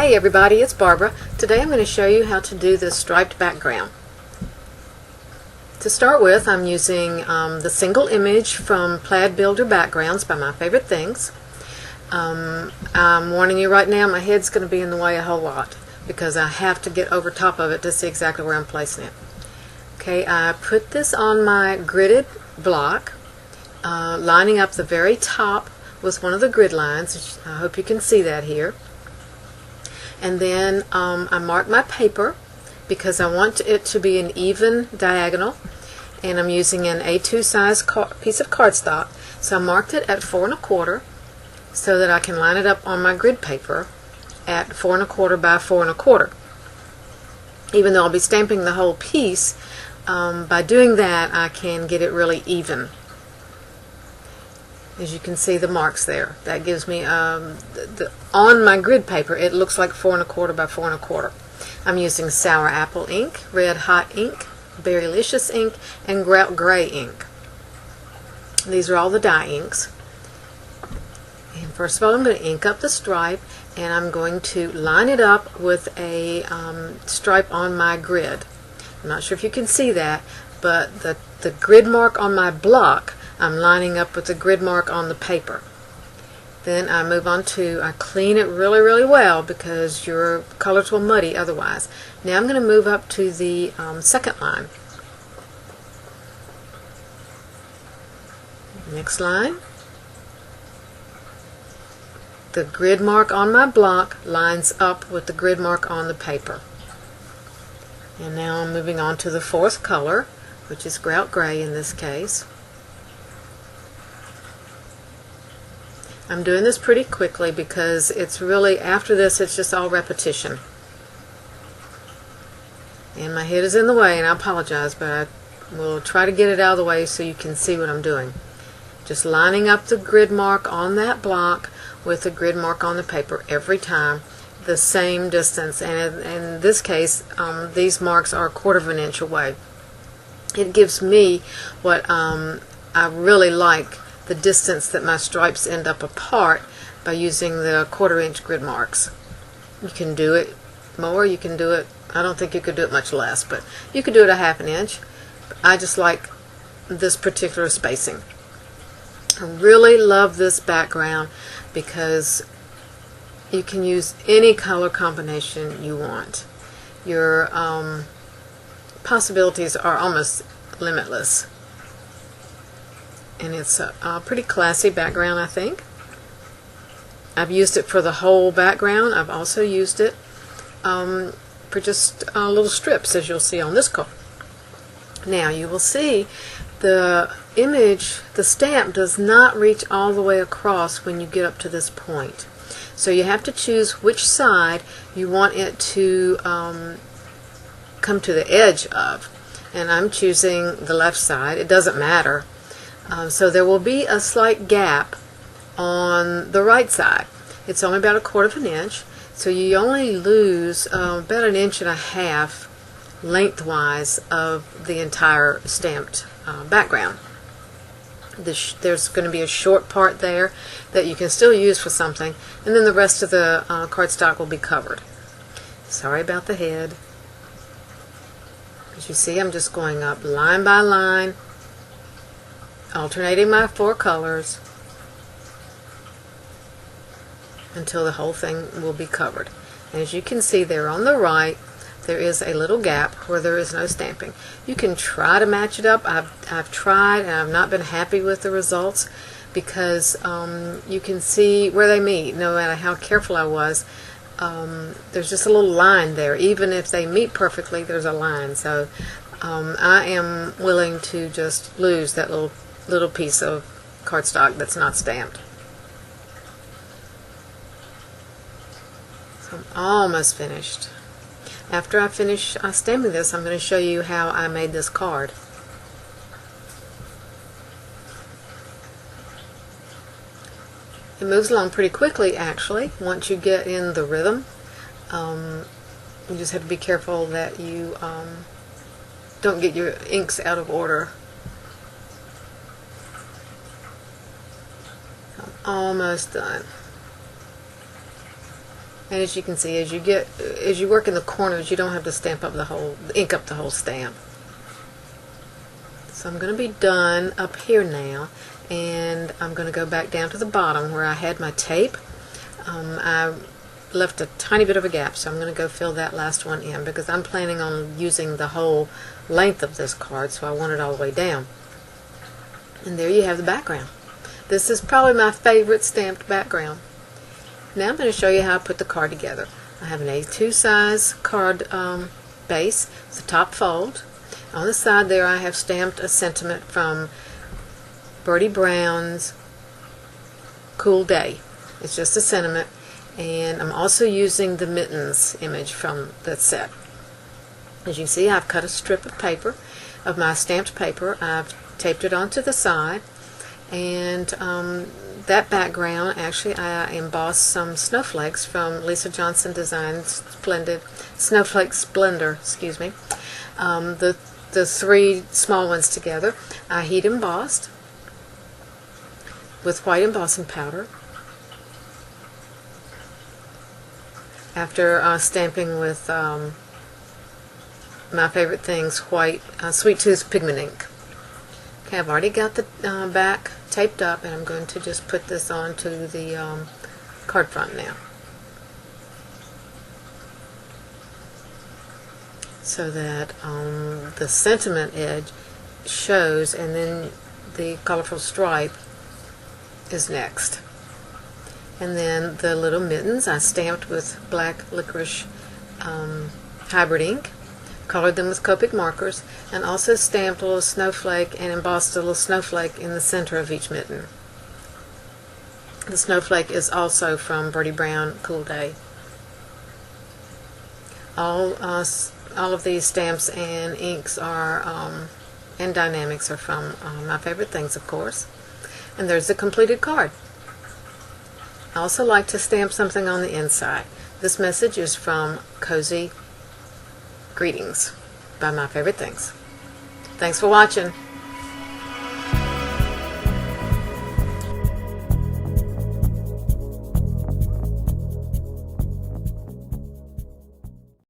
Hey everybody, it's Barbara. Today I'm going to show you how to do this striped background. To start with, I'm using the single image from Plaid Builder Backgrounds by My Favorite Things. I'm warning you right now, my head's going to be in the way a whole lot because I have to get over top of it to see exactly where I'm placing it. Okay, I put this on my gridded block, lining up the very top with one of the grid lines. I hope you can see that here. And then I mark my paper because I want it to be an even diagonal, and I'm using an A2 size piece of cardstock. So I marked it at 4 1/4 so that I can line it up on my grid paper at 4 1/4 by 4 1/4. Even though I'll be stamping the whole piece, by doing that I can get it really even. As you can see the marks there, that gives me on my grid paper it looks like 4 1/4 by 4 1/4. I'm using sour apple ink, red hot ink, Berrylicious ink, and grout gray ink. These are all the dye inks. And first of all, I'm going to ink up the stripe, and I'm going to line it up with a stripe on my grid. I'm not sure if you can see that, but the grid mark on my block I'm lining up with the grid mark on the paper. Then I move on to, I clean it really well because your colors will muddy otherwise. Now I'm going to move up to the second line. Next line. The grid mark on my block lines up with the grid mark on the paper. And now I'm moving on to the fourth color, which is grout gray in this case. I'm doing this pretty quickly because it's really, after this, it's just all repetition. And my head is in the way, and I apologize, but I will try to get it out of the way so you can see what I'm doing. Just lining up the grid mark on that block with the grid mark on the paper every time, the same distance. And in this case, these marks are 1/4 inch away. It gives me what I really like, the distance that my stripes end up apart by using the 1/4 inch grid marks. You can do it more, you can do it, I don't think you could do it much less, but you could do it a 1/2 inch. I just like this particular spacing. I really love this background because you can use any color combination you want. Your possibilities are almost limitless. And it's a pretty classy background, I think. I've used it for the whole background. I've also used it for just little strips, as you'll see on this card. Now you will see the image, the stamp does not reach all the way across when you get up to this point. So you have to choose which side you want it to come to the edge of. And I'm choosing the left side. It doesn't matter. So there will be a slight gap on the right side. It's only about 1/4 inch, so you only lose about 1.5 inches lengthwise of the entire stamped background. There's going to be a short part there that you can still use for something, and then the rest of the cardstock will be covered. Sorry about the head. As you see, I'm just going up line by line, alternating my 4 colors until the whole thing will be covered. And as you can see there on the right, there is a little gap where there is no stamping. You can try to match it up. I've tried and I've not been happy with the results because you can see where they meet. No matter how careful I was, there's just a little line there. Even if they meet perfectly, there's a line. So I am willing to just lose that little piece of cardstock that's not stamped. So I'm almost finished. After I finish stamping this, I'm going to show you how I made this card. It moves along pretty quickly, actually, once you get in the rhythm. You just have to be careful that you don't get your inks out of order. I'm almost done. And as you can see, as you work in the corners, you don't have to ink up the whole stamp. So I'm going to be done up here now, and I'm going to go back down to the bottom where I had my tape. I left a tiny bit of a gap, so I'm going to go fill that last one in because I'm planning on using the whole length of this card, so I want it all the way down. And there you have the background. This is probably my favorite stamped background. Now I'm going to show you how I put the card together. I have an A2 size card base. It's a top fold. On the side there I have stamped a sentiment from Bertie Brown's Cool Day. It's just a sentiment, and I'm also using the mittens image from that set. As you can see, I've cut a strip of paper, of my stamped paper. I've taped it onto the side, and that background, actually I embossed some snowflakes from Lisa Johnson Design's Snowflake Splendor, excuse me. The three small ones together, I heat embossed with white embossing powder. After stamping with my favorite things, white Sweet Tooth pigment ink. Okay, I've already got the back taped up, and I'm going to just put this onto the card front now, so that the sentiment edge shows, and then the colorful stripe is next. And then the little mittens I stamped with black licorice hybrid ink, colored them with Copic markers, and also stamped a little snowflake and embossed a little snowflake in the center of each mitten. The snowflake is also from Bertie Brown Cool Day. All of these stamps and inks are and Die-namics are from my favorite things, of course. And there's the completed card. I also like to stamp something on the inside. This message is from Cozy Greetings by My Favorite Things. Thanks for watching.